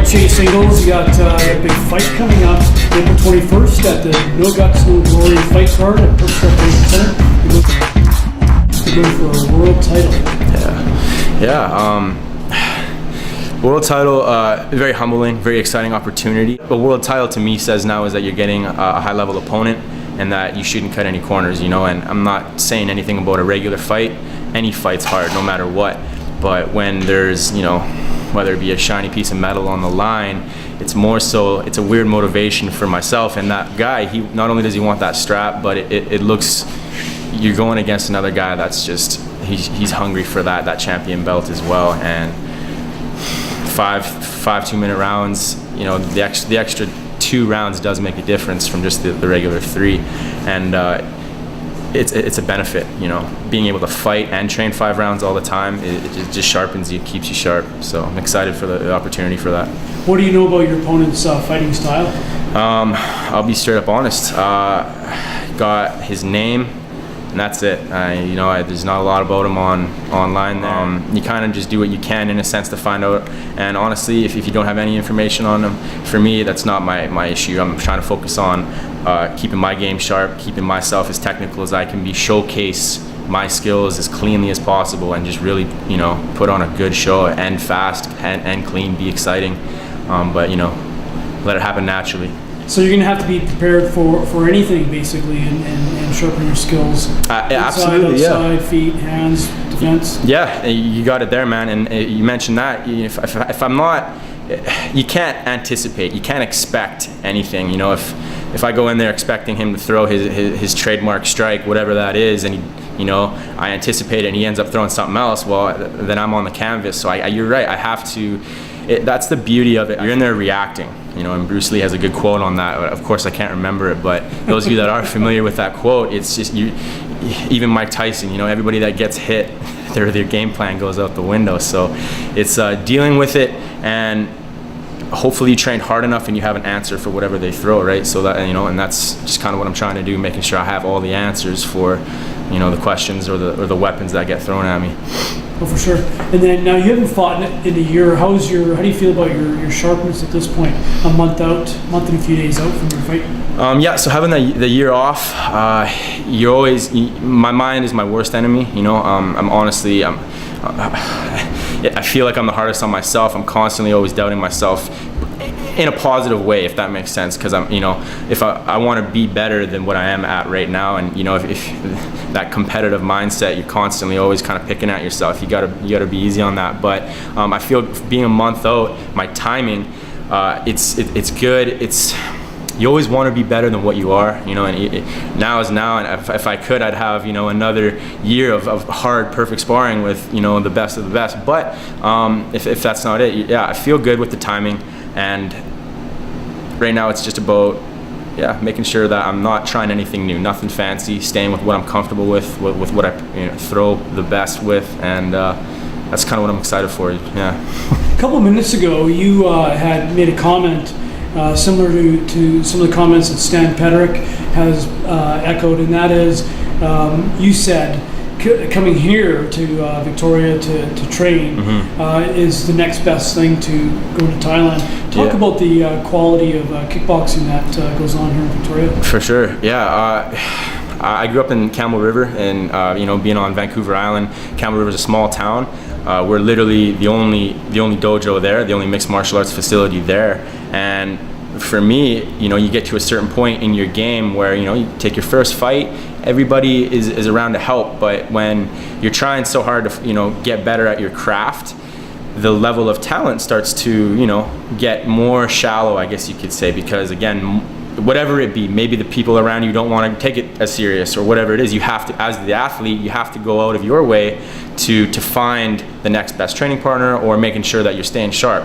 right, Chase Ingalls, you got a big fight coming up April 21st at the No Guts, No Glory fight card at Pearkes Arena. You're going for a world title. World title, very humbling, very exciting opportunity. A world title to me says now is that you're getting a high level opponent and that you shouldn't cut any corners, you know, and I'm not saying anything about a regular fight. Any fight's hard, no matter what. But when there's, you know, whether it be a shiny piece of metal on the line, it's more so, it's a weird motivation for myself. And that guy, he not only does he want that strap, but it looks, you're going against another guy that's just, he's hungry for that champion belt as well. And five 2-minute rounds, you know, the extra 2 rounds does make a difference from just the regular 3. And it's a benefit, you know, being able to fight and train 5 rounds all the time. It just sharpens you, keeps you sharp. So I'm excited for the opportunity for that. What do you know about your opponent's fighting style? I'll be straight up honest. Got his name, and that's it. You know, there's not a lot about him online there. You kind of just do what you can in a sense to find out. And honestly, if you don't have any information on him, for me, that's not my issue. I'm trying to focus on keeping my game sharp, keeping myself as technical as I can be, showcase my skills as cleanly as possible, and just really, you know, put on a good show, and fast and clean, be exciting. But, you know, let it happen naturally. So you're going to have to be prepared for anything, basically, and sharpen your skills. Absolutely, outside, yeah. Feet, hands, defense. Yeah, you got it there, man. And you mentioned that. If I'm not, you can't anticipate, you can't expect anything. You know, if I go in there expecting him to throw his trademark strike, whatever that is, and you know, I anticipate it and he ends up throwing something else, well, then I'm on the canvas. So you're right, I have to. That's the beauty of it. You're in there reacting, you know, and Bruce Lee has a good quote on that. Of course, I can't remember it, but those of you that are familiar with that quote, it's just even Mike Tyson, you know, everybody that gets hit, their game plan goes out the window. So it's dealing with it, and hopefully you train hard enough and you have an answer for whatever they throw, right? So that, you know, and that's just kind of what I'm trying to do, making sure I have all the answers for, you know, the questions or the weapons that get thrown at me. Oh, for sure. And then now you haven't fought in a year. How do you feel about your sharpness at this point? A month and a few days out from your fight. Yeah. So having the year off, you're always, my mind is my worst enemy. You know, I feel like I'm the hardest on myself. I'm constantly always doubting myself in a positive way, if that makes sense, because I'm, you know, if I want to be better than what I am at right now, and you know, if that competitive mindset, you're constantly always kind of picking at yourself. You gotta be easy on that. But I feel being a month out, my timing, it's good. You always want to be better than what you are, you know, and now is now, and if I could, I'd have, you know, another year of hard, perfect sparring with, you know, the best of the best. But if that's not it, yeah, I feel good with the timing, and right now it's just about, yeah, making sure that I'm not trying anything new, nothing fancy, staying with what I'm comfortable with what I, you know, throw the best with, and that's kind of what I'm excited for, yeah. A couple of minutes ago, you had made a comment similar to some of the comments that Stan Petrick has echoed, and that is, you said coming here to Victoria to train is the next best thing to go to Thailand. Talk about the quality of kickboxing that goes on here in Victoria. For sure, yeah. I grew up in Campbell River, and you know, being on Vancouver Island, Campbell River is a small town. We're literally the only dojo there, the only mixed martial arts facility there. And for me, you know, you get to a certain point in your game where, you know, you take your first fight, everybody is around to help, but when you're trying so hard to, you know, get better at your craft, the level of talent starts to, you know, get more shallow, I guess you could say, because again, whatever it be, maybe the people around you don't want to take it as serious, or whatever it is, you have to, as the athlete, you have to go out of your way to find the next best training partner, or making sure that you're staying sharp.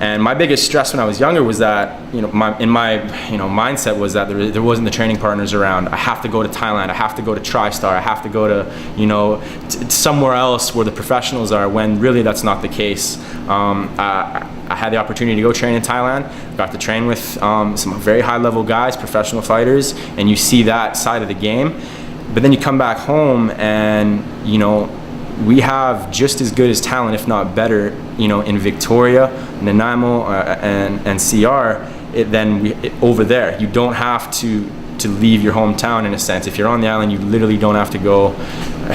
And my biggest stress when I was younger was that, you know, my mindset was that there wasn't the training partners around. I have to go to Thailand, I have to go to TriStar, I have to go to, you know, somewhere else where the professionals are, when really that's not the case. I had the opportunity to go train in Thailand, got to train with some very high level guys, professional fighters, and you see that side of the game. But then you come back home and, you know, we have just as good as talent, if not better, you know, in Victoria, Nanaimo, and CR, over there. You don't have to leave your hometown, in a sense. If you're on the island, you literally don't have to go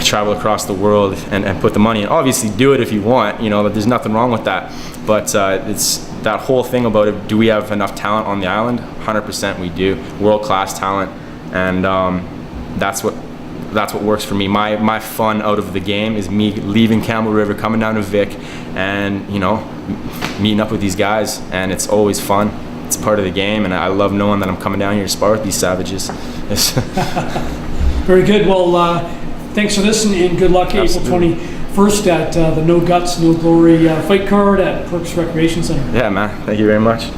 travel across the world and put the money in. Obviously, do it if you want, you know, but there's nothing wrong with that. But it's that whole thing about it, do we have enough talent on the island? 100% we do. World-class talent. And that's what works for me. My fun out of the game is me leaving Campbell River, coming down to Vic, and, you know, meeting up with these guys, and it's always fun. It's part of the game, and I love knowing that I'm coming down here to spar with these savages. Very good. Well, thanks for this, and good luck Absolutely. April 21st at the No Guts, No Glory fight card at Pearkes Recreation Center. Yeah, man. Thank you very much.